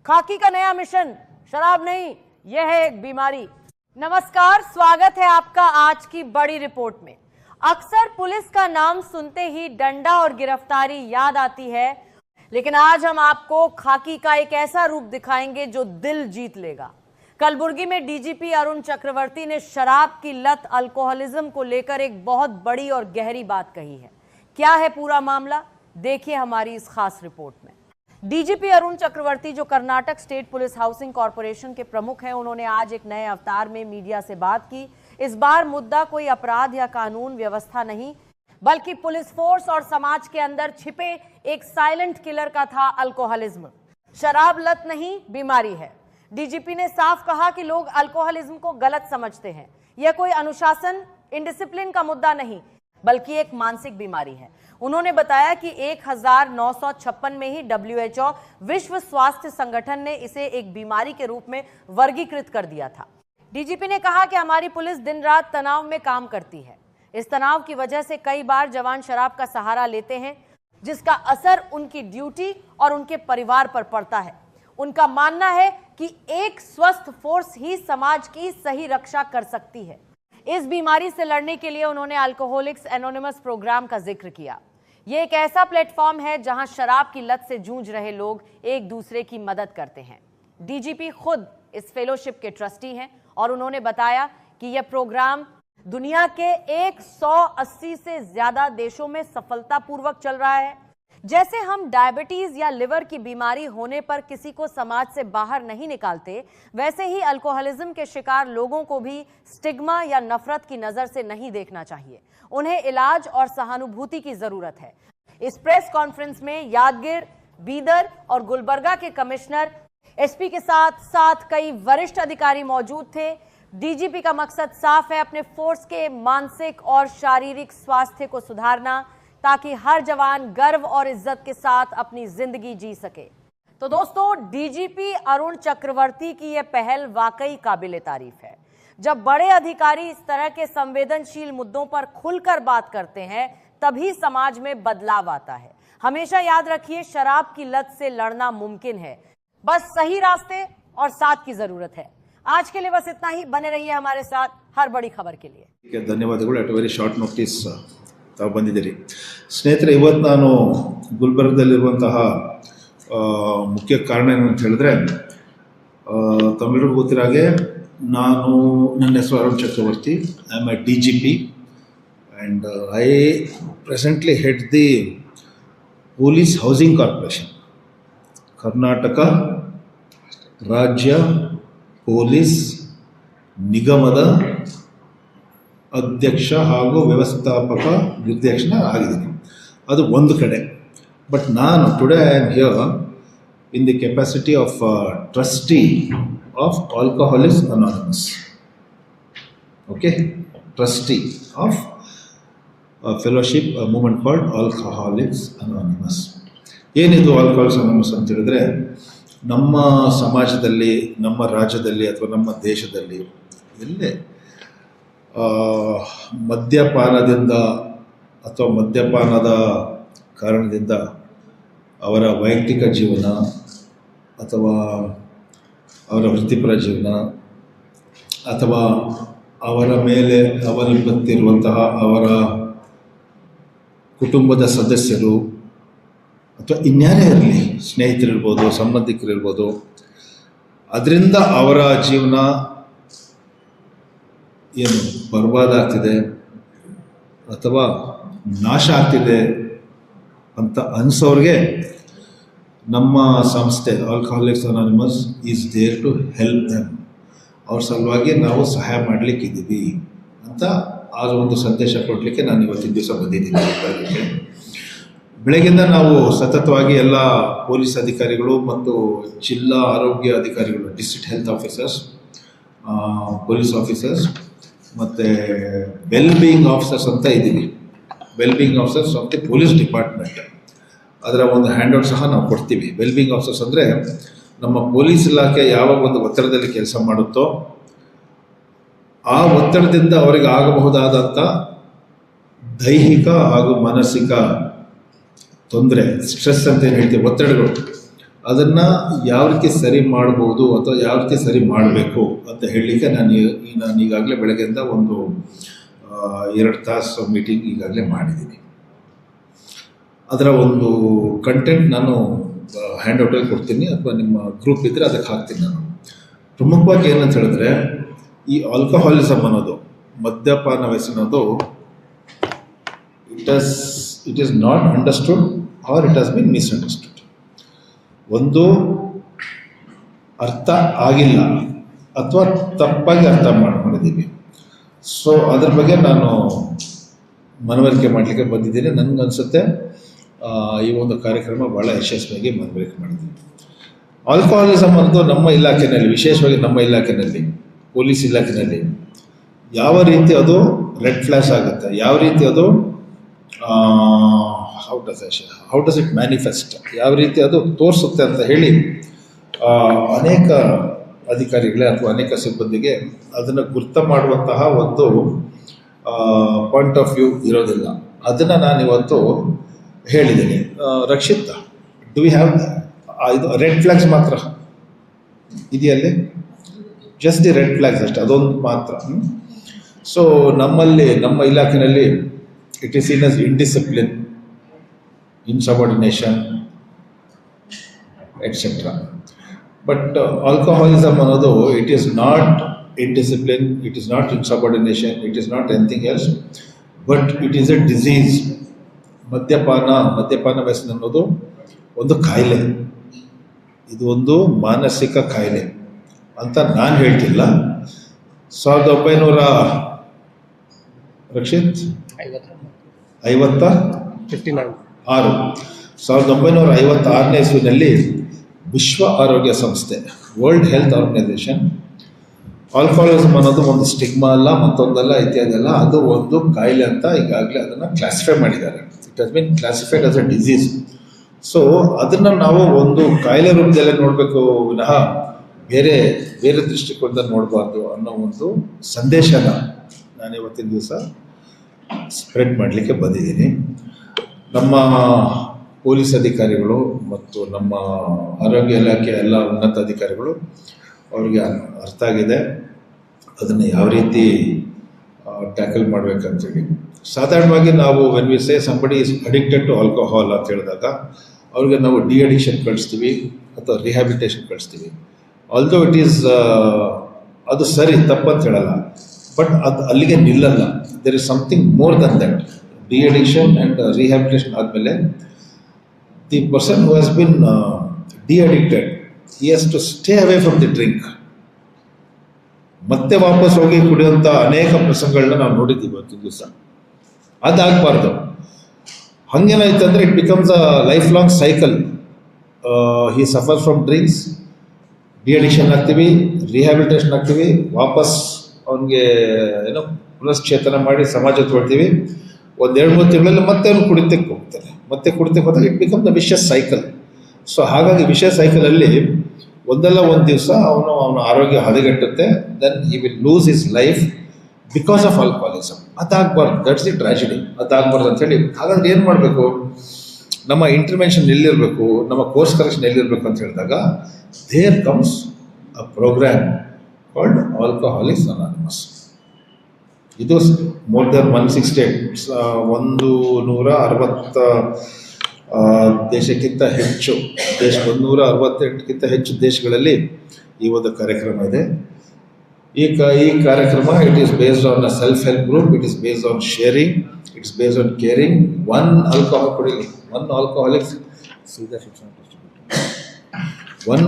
खाकी का नया मिशन, शराब नहीं, यह है एक बीमारी। नमस्कार, स्वागत है आपका आज की बड़ी रिपोर्ट में। अक्सर पुलिस का नाम सुनते ही डंडा और गिरफ्तारी याद आती है, लेकिन आज हम आपको खाकी का एक ऐसा रूप दिखाएंगे जो दिल जीत लेगा। कलबुर्गी में डीजीपी अरुण चक्रवर्ती ने शराब की लत, अल्कोहलिज्म को लेकर एक बहुत बड़ी और गहरी बात कही है। क्या है पूरा मामला, देखिए हमारी इस खास रिपोर्ट में। डीजीपी अरुण चक्रवर्ती, जो Karnataka state police housing corporation के प्रमुख हैं, उन्होंने आज एक नए अवतार में मीडिया से बात की। इस बार मुद्दा कोई अपराध या कानून व्यवस्था नहीं, बल्कि पुलिस फोर्स और समाज के अंदर छिपे एक साइलेंट किलर का था, अल्कोहलिज्म। शराब लत नहीं, बीमारी है। डीजीपी ने साफ कहा कि लोग अल्कोहलिज्म को गलत समझते हैं। यह कोई अनुशासन, इंडिसिप्लिन का मुद्दा नहीं, बल्कि एक मानसिक बीमारी है। उन्होंने बताया कि 1956 में ही WHO, विश्व स्वास्थ्य संगठन, ने इसे एक बीमारी के रूप में वर्गीकृत कर दिया था। डीजीपी ने कहा कि हमारी पुलिस दिन रात तनाव में काम करती है। इस तनाव की वजह से कई बार जवान शराब का सहारा लेते हैं, जिसका असर उनकी ड्यूटी और उनके परिवार पर पड़ता है। उनका मानना है कि एक स्वस्थ फोर्स ही समाज की सही रक्षा कर सकती है। इस बीमारी से लड़ने के लिए उन्होंने अल्कोहलिक्स एनोनिमस प्रोग्राम का जिक्र किया। यह एक ऐसा प्लेटफॉर्म है जहां शराब की लत से जूझ रहे लोग एक दूसरे की मदद करते हैं। डीजीपी खुद इस फेलोशिप के ट्रस्टी हैं और उन्होंने बताया कि यह प्रोग्राम दुनिया के 180 से ज्यादा देशों में सफलतापूर्वक चल रहा है। जैसे हम डायबिटीज या लिवर की बीमारी होने पर किसी को समाज से बाहर नहीं निकालते, वैसे ही अल्कोहलिज्म के शिकार लोगों को भी स्टिग्मा या नफरत की नजर से नहीं देखना चाहिए। उन्हें इलाज और सहानुभूति की जरूरत है। इस प्रेस कॉन्फ्रेंस में यादगीर, बीदर और गुलबर्गा के कमिश्नर, एसपी के साथ साथ कई वरिष्ठ अधिकारी मौजूद थे। डीजीपी का मकसद साफ है, अपने फोर्स के मानसिक और शारीरिक स्वास्थ्य को सुधारना, ताकि हर जवान गर्व और इज्जत के साथ अपनी जिंदगी जी सके। तो दोस्तों, डीजीपी अरुण चक्रवर्ती की यह पहल वाकई काबिले तारीफ है। जब बड़े अधिकारी इस तरह के संवेदनशील मुद्दों पर खुलकर बात करते हैं, तभी समाज में बदलाव आता है। हमेशा याद रखिए, शराब की लत से लड़ना मुमकिन है, बस सही रास्ते और साथ की जरूरत है। आज के लिए बस इतना ही। बने रहिए हमारे साथ हर बड़ी खबर के लिए। ಧನ್ಯವಾದಗಳು. ಅಟ್ ವೆರಿ ಶಾರ್ಟ್ ನೋಟಿಸ್ ತಾವು ಬಂದಿದ್ದೀರಿ. ಸ್ನೇಹಿತರೆ, ಇವತ್ತು ನಾನು ಗುಲ್ಬರ್ಗದಲ್ಲಿರುವಂತಹ ಮುಖ್ಯ ಕಾರಣ ಏನು ಅಂತ ಹೇಳಿದ್ರೆ, ತಮ್ಮೆಲ್ಲರಿಗೂ ಗೊತ್ತಿರೋ ಹಾಗೆ ನನ್ನ ಹೆಸರು Arun Chakravarthy. I am a DGP and I presently head the police housing corporation, Karnataka ರಾಜ್ಯ ಪೊಲೀಸ್ ನಿಗಮದ ಅಧ್ಯಕ್ಷ ಹಾಗೂ ವ್ಯವಸ್ಥಾಪಕ ನಿರ್ದೇಶನ ಆಗಿದ್ದೀನಿ. ಅದು ಒಂದು ಕಡೆ. ಬಟ್ ನಾನು today I am here in the capacity of trustee of alcoholics anonymous. Okay, trustee of fellowship movement called Alcoholics anonymous. ಏನಿದು ಆಲ್ಕೋಹಾಲಿಕ್ಸ್ ಅನಾನಿಮಸ್ ಅಂತ ಹೇಳಿದ್ರೆ, ನಮ್ಮ ಸಮಾಜದಲ್ಲಿ, ನಮ್ಮ ರಾಜ್ಯದಲ್ಲಿ ಅಥವಾ ನಮ್ಮ ದೇಶದಲ್ಲಿ ಎಲ್ಲೇ ಮದ್ಯಪಾನದಿಂದ ಅಥವಾ ಮದ್ಯಪಾನದ ಕಾರಣದಿಂದ ಅವರ ವೈಯಕ್ತಿಕ ಜೀವನ ಅಥವಾ ಅವರ ವೃತ್ತಿಪರ ಜೀವನ ಅಥವಾ ಅವರ ಮೇಲೆ ಅವಲಂಬಿಸಿರುವಂತಹ ಅವರ ಕುಟುಂಬದ ಸದಸ್ಯರು ಅಥವಾ ಇನ್ಯಾರೇ ಇರಲಿ, ಸ್ನೇಹಿತರಿರ್ಬೋದು, ಸಂಬಂಧಿಕರಿರ್ಬೋದು, ಅದರಿಂದ ಅವರ ಜೀವನ ಏನು ಬರ್ಬಾದಾಗ್ತಿದೆ ಅಥವಾ ನಾಶ ಆಗ್ತಿದೆ ಅಂತ ಅನಿಸೋರಿಗೆ ನಮ್ಮ ಸಂಸ್ಥೆ Alcoholics Anonymous is there to help them. ಅವ್ರ ಸಲುವಾಗಿ ನಾವು ಸಹಾಯ ಮಾಡಲಿಕ್ಕಿದ್ದೀವಿ ಅಂತ ಆ ಒಂದು ಸಂದೇಶ ಕೊಡಲಿಕ್ಕೆ ನಾನು ಇವತ್ತಿನ ದಿವಸ ಬಂದಿದ್ದೀನಿ. ಬೆಳಗ್ಗಿಂದ ನಾವು ಸತತವಾಗಿ ಎಲ್ಲ ಪೊಲೀಸ್ ಅಧಿಕಾರಿಗಳು ಮತ್ತು ಜಿಲ್ಲಾ ಆರೋಗ್ಯ ಅಧಿಕಾರಿಗಳು, district health officers, police officers ಮತ್ತು ವೆಲ್ಬೀಯಿಂಗ್ ಆಫೀಸರ್ಸ್ ಅಂತ ಇದ್ದೀವಿ. Wellbeing officers of the police department, ಅದರ ಒಂದು ಹ್ಯಾಂಡ್ಔಟ್ ಸಹ ನಾವು ಕೊಡ್ತೀವಿ. ವೆಲ್ಬೀಯಿಂಗ್ ಆಫೀಸರ್ಸ್ ಅಂದರೆ ನಮ್ಮ ಪೊಲೀಸ್ ಇಲಾಖೆ ಯಾವ ಒಂದು ಒತ್ತಡದಲ್ಲಿ ಕೆಲಸ ಮಾಡುತ್ತೋ ಆ ಒತ್ತಡದಿಂದ ಅವರಿಗೆ ಆಗಬಹುದಾದಂಥ ದೈಹಿಕ ಹಾಗೂ ಮಾನಸಿಕ ತೊಂದರೆ, ಸ್ಟ್ರೆಸ್ ಅಂತ ಏನು ಹೇಳ್ತೀವಿ, ಒತ್ತಡಗಳು, ಅದನ್ನು ಯಾವ ರೀತಿ ಸರಿ ಮಾಡ್ಬೋದು ಅಥವಾ ಯಾವ ರೀತಿ ಸರಿ ಮಾಡಬೇಕು ಅಂತ ಹೇಳಲಿಕ್ಕೆ ನಾನು ಈಗಾಗಲೇ ಬೆಳಗ್ಗೆಯಿಂದ ಒಂದು 2 ತಾಸು ಮೀಟಿಂಗ್ ಈಗಾಗಲೇ ಮಾಡಿದ್ದೀನಿ. ಅದರ ಒಂದು ಕಂಟೆಂಟ್ ನಾನು ಹ್ಯಾಂಡ್ಔಟಲ್ಲಿ ಕೊಡ್ತೀನಿ, ಅಥವಾ ನಿಮ್ಮ ಗ್ರೂಪ್ ಇದ್ದರೆ ಅದಕ್ಕೆ ಹಾಕ್ತೀನಿ. ನಾನು ಪ್ರಮುಖವಾಗಿ ಏನಂತ ಹೇಳಿದ್ರೆ, ಈ ಆಲ್ಕೋಹಾಲಿಸಮ್ ಅನ್ನೋದು, ಮದ್ಯಪಾನ ವ್ಯಸನದು, it is not understood or it has been misunderstood. ಒಂದು ಅರ್ಥ ಆಗಿಲ್ಲ ಅಥವಾ ತಪ್ಪಾಗಿ ಅರ್ಥ ಮಾಡ್ಕೊಂಡಿದ್ದೀವಿ. ಸೊ ಅದ್ರ ಬಗ್ಗೆ ನಾನು ಮನವರಿಕೆ ಮಾಡಲಿಕ್ಕೆ ಬಂದಿದ್ದೀನಿ. ನನಗನ್ಸುತ್ತೆ ಈ ಒಂದು ಕಾರ್ಯಕ್ರಮ ಭಾಳ ಯಶಸ್ವಿಯಾಗಿ ಮನವರಿಕೆ ಮಾಡಿದ್ದೀನಿ. ಆಲ್ಕೋಹಾಲಿಸಮ್ ಅನ್ನೋದು ನಮ್ಮ ಇಲಾಖೆಯಲ್ಲಿ, ವಿಶೇಷವಾಗಿ ನಮ್ಮ ಇಲಾಖೆಯಲ್ಲಿ, ಪೊಲೀಸ್ ಇಲಾಖೆಯಲ್ಲಿ ಯಾವ ರೀತಿ ಅದು ರೆಡ್ ಫ್ಲ್ಯಾಶ್ ಆಗುತ್ತೆ, ಯಾವ ರೀತಿ ಅದು ಹೌ ಡಸ್ ಇಟ್ ಮ್ಯಾನಿಫೆಸ್ಟ್, ಯಾವ ರೀತಿ ಅದು ತೋರಿಸುತ್ತೆ ಅಂತ ಹೇಳಿ ಅನೇಕ ಅಧಿಕಾರಿಗಳೇ ಅಥವಾ ಅನೇಕ ಸಿಬ್ಬಂದಿಗೆ ಅದನ್ನು ಗುರ್ತ ಮಾಡುವಂತಹ ಒಂದು ಪಾಯಿಂಟ್ ಆಫ್ ವ್ಯೂ ಇರೋದಿಲ್ಲ. ಅದನ್ನು ನಾನಿವತ್ತು ಹೇಳಿದ್ದೀನಿ. ರಕ್ಷಿತ್, ಡು ವಿ ಹ್ಯಾವ್ ಇದು ರೆಡ್ ಫ್ಲ್ಯಾಗ್ಸ್ ಮಾತ್ರ ಇದೆಯಲ್ಲಿ, ಜಸ್ಟ್ ದಿ ರೆಡ್ ಫ್ಲ್ಯಾಗ್ಸ್ ಅಷ್ಟೇ, ಅದೊಂದು ಮಾತ್ರ. ಸೊ ನಮ್ಮಲ್ಲಿ, ನಮ್ಮ ಇಲಾಖೆಯಲ್ಲಿ it is seen as indiscipline, insubordination etcetera. But alcoholism ಅನ್ನೋದು it is not indiscipline, it is not insubordination, it is not anything else, but it is a disease. ಮದ್ಯಪಾನ ವ್ಯಸನ ಅನ್ನೋದು ಒಂದು ಕಾಯಿಲೆ, ಇದು ಒಂದು ಮಾನಸಿಕ ಕಾಯಿಲೆ ಅಂತ ನಾನು ಹೇಳ್ತಿಲ್ಲ. 1900 ರಕ್ಷಿತ್ 1956ನೇ ಇಸ್ವಿನಲ್ಲಿ ವಿಶ್ವ ಆರೋಗ್ಯ ಸಂಸ್ಥೆ, ವರ್ಲ್ಡ್ ಹೆಲ್ತ್ ಆರ್ಗನೈಸೇಷನ್, ಆಲ್ಕೋಹಾಲಿಸಮ್ ಅನ್ನೋದು ಒಂದು ಸ್ಟಿಗ್ಮಾ ಅಲ್ಲ, ಮತ್ತೊಂದಲ್ಲ, ಇತ್ಯಾದಿ ಅಲ್ಲ, ಅದು ಒಂದು ಕಾಯಿಲೆ ಅಂತ ಈಗಾಗಲೇ ಅದನ್ನು ಕ್ಲಾಸಿಫೈ ಮಾಡಿದ್ದಾರೆ. It has been classified as a disease. So ಅದನ್ನು ನಾವು ಒಂದು ಕಾಯಿಲೆ ರೂಪದಲ್ಲೇ ನೋಡಬೇಕು ವಿನಃ ಬೇರೆ ಬೇರೆ ದೃಷ್ಟಿಕೋನದಲ್ಲಿ ನೋಡಬಾರ್ದು ಅನ್ನೋ ಒಂದು ಸಂದೇಶನ ನಾನು ಇವತ್ತಿನ ದಿವಸ ಸ್ಪ್ರೆಡ್ ಮಾಡಲಿಕ್ಕೆ ಬಂದಿದ್ದೀನಿ. ನಮ್ಮ ಪೊಲೀಸ್ ಅಧಿಕಾರಿಗಳು ಮತ್ತು ನಮ್ಮ ಆರೋಗ್ಯ ಇಲಾಖೆಯ ಎಲ್ಲ ಉನ್ನತ ಅಧಿಕಾರಿಗಳು ಅವ್ರಿಗೆ ಅರ್ಥ ಆಗಿದೆ ಅದನ್ನು ಯಾವ ರೀತಿ ಟ್ಯಾಕಲ್ ಮಾಡಬೇಕಂತೇಳಿ. ಸಾಧಾರಣವಾಗಿ ನಾವು when we say somebody is addicted to alcohol ಅಂತ ಹೇಳಿದಾಗ ಅವ್ರಿಗೆ ನಾವು ಡಿ ಅಡಿಕ್ಷನ್ ಕಳಿಸ್ತೀವಿ ಅಥವಾ ರಿಹ್ಯಾಬಿಲಿಟೇಷನ್ ಕಳಿಸ್ತೀವಿ. ಆಲ್ದೋ ಇಟ್ ಈಸ್ ಅದು ಸರಿ, ತಪ್ಪಂತ ಹೇಳಲ್ಲ, ಬಟ್ ಅದು ಅಲ್ಲಿಗೆ ನಿಲ್ಲಲ್ಲ. There is something more than that. Deaddiction and rehabilitation ಆದಮೇಲೆ the person who has been deaddicted, he has to stay away from the drink. ಮತ್ತೆ ವಾಪಸ್ ಹೋಗಿ ಕುಡಿಯುವಂಥ ಅನೇಕ ಪ್ರಸಂಗಗಳನ್ನ ನಾವು ನೋಡಿದ್ದೀವಿ ಇವತ್ತಿನ ದಿವಸ. ಅದಾಗಬಾರ್ದು. ಹಂಗೇನಾಯ್ತು ಅಂದರೆ it becomes a life long cycle. He suffer from drinks, de addiction ಆಗ್ತೀವಿ, ರಿಹ್ಯಾಬಿಲಿಟೇಷನ್ ಆಗ್ತೀವಿ, ವಾಪಸ್ ಅವನಿಗೆ ಪುನಶ್ಚೇತನ ಮಾಡಿ ಸಮಾಜ ತೊಳ್ತೀವಿ. 1-2-3 ತಿಂಗಳಲ್ಲಿ ಮತ್ತೆ ಅವನು ಕುಡಿತಕ್ಕೆ ಹೋಗ್ತಾನೆ. ಮತ್ತೆ ಕುಡಿತಕ್ಕೆ ಹೋದಾಗ it become the vicious cycle. So ಹಾಗಾಗಿ ವಿಷಯ ಸೈಕಲಲ್ಲಿ ಒಂದಲ್ಲ ಒಂದು ದಿವಸ ಅವನ ಆರೋಗ್ಯ ಹದಗೆಟ್ಟುತ್ತೆ. Then he will lose his life because of alcoholism. ಅದಾಗಬಾರ್ದು. That's the tragedy. ಅದಾಗಬಾರ್ದು ಅಂಥೇಳಿ ಹಾಗಾದ್ರೆ ಏನು ಮಾಡಬೇಕು? ನಮ್ಮ ಇಂಟರ್ವೆನ್ಷನ್ ಎಲ್ಲಿರಬೇಕು, ನಮ್ಮ ಕೋರ್ಸ್ ಕರೆಕ್ಷನ್ ಎಲ್ಲಿರಬೇಕು ಅಂತ ಹೇಳಿದಾಗ there comes a program called Alcoholics Anonymous. ಇದು ಮೋರ್ ದೆನ್ 168 160 ದೇಶಕ್ಕಿಂತ ಹೆಚ್ಚು 168ಕ್ಕಿಂತ ಹೆಚ್ಚು ದೇಶಗಳಲ್ಲಿ ಈ ಒಂದು ಕಾರ್ಯಕ್ರಮ ಇದೆ. ಈ ಕಾರ್ಯಕ್ರಮ it is based on a self help group, it is based on sharing, it's based on caring. One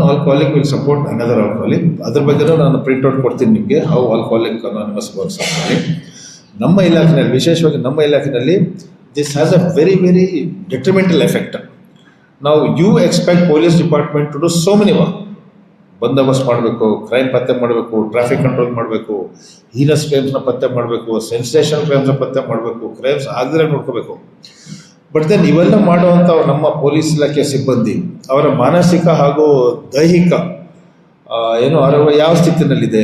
alcoholic will support another alcoholic. ಅದ್ರ ಬಗ್ಗೆನೂ ನಾನು ಪ್ರಿಂಟ್ಔಟ್ ಕೊಡ್ತೀನಿ ನಿಮಗೆ, ಹೌ ಆಲ್ಕೋಹಾಲಿಕ್ ಅನಾನಿಮಸ್ ವರ್ಕ್ಸ್ ಅಂತ ಹೇಳಿ. ನಮ್ಮ ಇಲಾಖೆಯಲ್ಲಿ, ವಿಶೇಷವಾಗಿ ನಮ್ಮ ಇಲಾಖೆಯಲ್ಲಿ, this has a very, very detrimental effect. Now you expect police department to do so many work. ಬಂದೋಬಸ್ತ್ ಮಾಡಬೇಕು, ಕ್ರೈಮ್ ಪತ್ತೆ ಮಾಡಬೇಕು, ಟ್ರಾಫಿಕ್ ಕಂಟ್ರೋಲ್ ಮಾಡಬೇಕು, ಹೀನಸ್ ಕ್ರೈಮ್ಸ್ನ ಪತ್ತೆ ಮಾಡಬೇಕು, ಸೆನ್ಸೇಷನಲ್ ಕ್ರೈಮ್ಸ್ನ ಪತ್ತೆ ಮಾಡಬೇಕು, ಕ್ರೈಮ್ಸ್ ಆಗದೇ ನೋಡ್ಕೋಬೇಕು. ಬಟ್ ದೆನ್ ಇವೆಲ್ಲ ಮಾಡುವಂಥ ನಮ್ಮ ಪೊಲೀಸ್ ಇಲಾಖೆಯ ಸಿಬ್ಬಂದಿ ಅವರ ಮಾನಸಿಕ ಹಾಗೂ ದೈಹಿಕ ಆರೋಗ್ಯ ಯಾವ ಸ್ಥಿತಿನಲ್ಲಿದೆ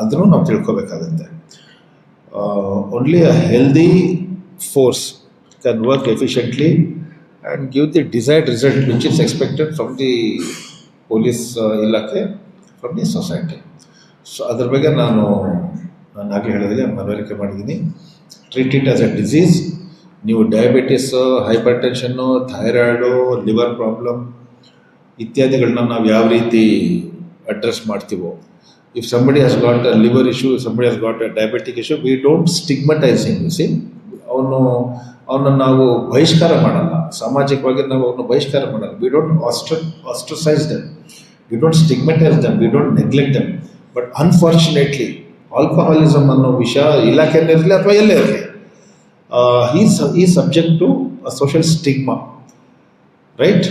ಅದನ್ನು ನಾವು ತಿಳ್ಕೊಬೇಕಾಗತ್ತೆ. Only a healthy force can work efficiently and give the desired result which is expected from the police ಇಲಾಖೆ, from the society. ಸೊ ಅದ್ರ ಬಗ್ಗೆ ನಾನು ಆಗಲೇ ಹೇಳಿದ್ರೆ ಮನವರಿಕೆ ಮಾಡಿದ್ದೀನಿ. Treat it as a disease. ನೀವು diabetes, hypertension, thyroid, liver problem ಇತ್ಯಾದಿಗಳನ್ನ ನಾವು ಯಾವ ರೀತಿ ಅಡ್ರೆಸ್ ಮಾಡ್ತೀವೋ, if somebody has got a liver issue, if somebody has got a diabetic issue, we don't stigmatize him, you see. ಅವನು ನಾವು ಬಹಿಷ್ಕಾರ ಮಾಡಲ್ಲ, ಸಾಮಾಜಿಕವಾಗಿ ನಾವು ಅವನು ಬಹಿಷ್ಕಾರ ಮಾಡಲ್ಲ. We don't ostracize them, we don't stigmatize them, we don't neglect them. But unfortunately, alcoholism ಅನ್ನೋ ವಿಷಯ ಇಲಾಖೆಯಲ್ಲಿರಲಿ ಅಥವಾ ಎಲ್ಲೇ ಇರಲಿ, he is subject to a social stigma, right?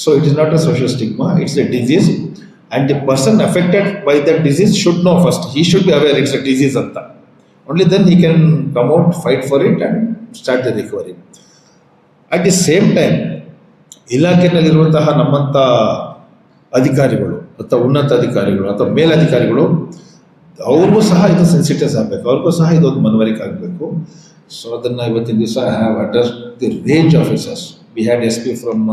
So it is not a social stigma, it's a disease, and the person affected by that disease should know first. He should be aware it's a disease anta. Only then he can come out, fight for it and start the recovery. At the same time, ಇಲಾಖೆಯಲ್ಲಿರುವಂತಹ ನಮ್ಮಂಥ ಅಧಿಕಾರಿಗಳು ಅಥವಾ ಉನ್ನತ ಅಧಿಕಾರಿಗಳು ಅಥವಾ ಮೇಲಧಿಕಾರಿಗಳು ಅವ್ರಿಗೂ ಸಹ ಇದು sensitise ಆಗಬೇಕು, ಅವ್ರಿಗೂ ಸಹ ಇದೊಂದು ಮನವರಿಕೆ ಆಗಬೇಕು. ಸೊ ಅದನ್ನು ಇವತ್ತಿನ ದಿವಸ I have address the range officers. We had SP from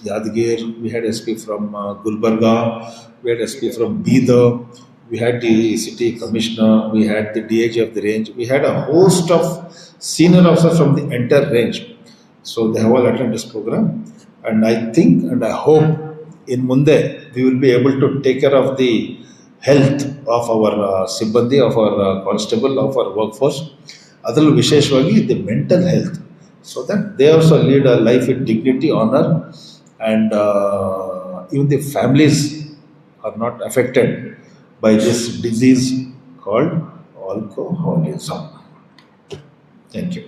Yadgir, we had SP from Gulbarga, we had SP from Bidar, we had the city commissioner, we had the DIG of the range, we had a host of senior officers from the entire range. So they have all attended this program, and I think and I hope in Munde we will be able to take care of the health of our Sibbandi, of our constable, of our workforce. Adallu visheshwagi the mental health, so that they also lead a life with dignity, honor, and even the families are not affected by this disease called alcoholism. Thank you.